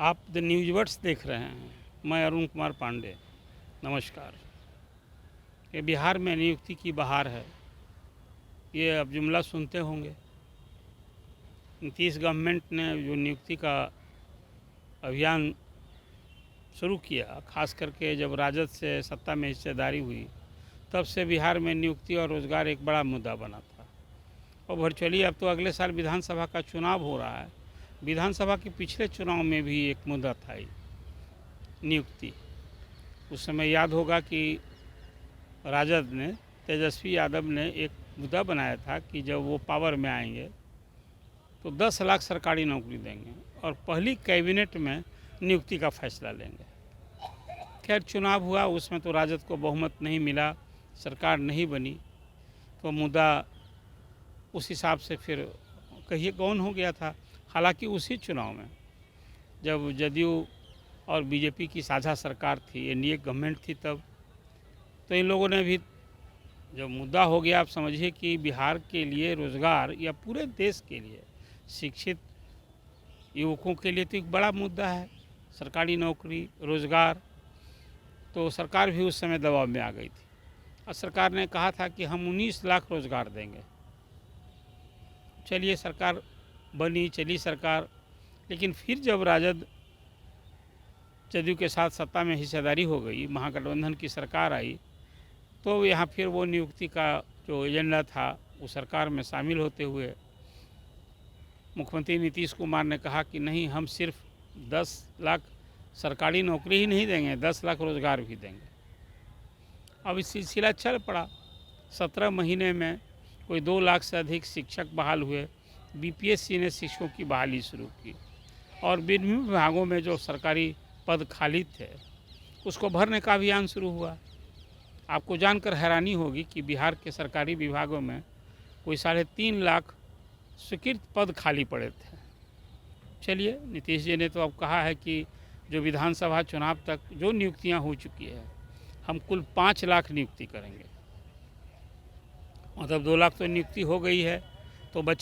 आप द न्यूज़वर्ड्स देख रहे हैं। मैं अरुण कुमार पांडे। नमस्कार। ये बिहार में नियुक्ति की बहार है, ये अब जुमला सुनते होंगे। नीतीश गवर्नमेंट ने जो नियुक्ति का अभियान शुरू किया, खास करके जब राजद से सत्ता में हिस्सेदारी हुई, तब से बिहार में नियुक्ति और रोज़गार एक बड़ा मुद्दा बना था। और वर्चुअली अब तो अगले साल विधानसभा का चुनाव हो रहा है। विधानसभा के पिछले चुनाव में भी एक मुद्दा था ही नियुक्ति। उस समय याद होगा कि राजद ने, तेजस्वी यादव ने एक मुद्दा बनाया था कि जब वो पावर में आएंगे तो 10 लाख सरकारी नौकरी देंगे और पहली कैबिनेट में नियुक्ति का फैसला लेंगे। खैर चुनाव हुआ, उसमें तो राजद को बहुमत नहीं मिला, सरकार नहीं बनी, तो मुद्दा उस हिसाब से फिर कहिए कौन हो गया था। हालांकि उसी चुनाव में जब जदयू और बीजेपी की साझा सरकार थी, एनडीए गवर्नमेंट थी, तब तो इन लोगों ने भी जब मुद्दा हो गया, आप समझिए कि बिहार के लिए रोज़गार या पूरे देश के लिए शिक्षित युवकों के लिए तो एक बड़ा मुद्दा है सरकारी नौकरी, रोज़गार। तो सरकार भी उस समय दबाव में आ गई थी और सरकार ने कहा था कि हम 19 लाख रोज़गार देंगे। चलिए सरकार बनी, चली सरकार, लेकिन फिर जब राजद जदयू के साथ सत्ता में हिस्सेदारी हो गई, महागठबंधन की सरकार आई, तो यहाँ फिर वो नियुक्ति का जो एजेंडा था वो सरकार में शामिल होते हुए मुख्यमंत्री नीतीश कुमार ने कहा कि नहीं, हम सिर्फ 10 लाख सरकारी नौकरी ही नहीं देंगे, 10 लाख रोज़गार भी देंगे। अब इस सिलसिला चल पड़ा। 17 महीने में कोई 2 लाख से अधिक शिक्षक बहाल हुए। बीपीएससी ने शिक्षकों की बहाली शुरू की और विभिन्न विभागों में जो सरकारी पद खाली थे उसको भरने का अभियान शुरू हुआ। आपको जानकर हैरानी होगी कि बिहार के सरकारी विभागों में कोई 3.5 लाख स्वीकृत पद खाली पड़े थे। चलिए, नीतीश जी ने तो अब कहा है कि जो विधानसभा चुनाव तक जो नियुक्तियां हो चुकी है, हम कुल 5 लाख नियुक्ति करेंगे। मतलब 2 लाख तो नियुक्ति हो गई है, तो बचे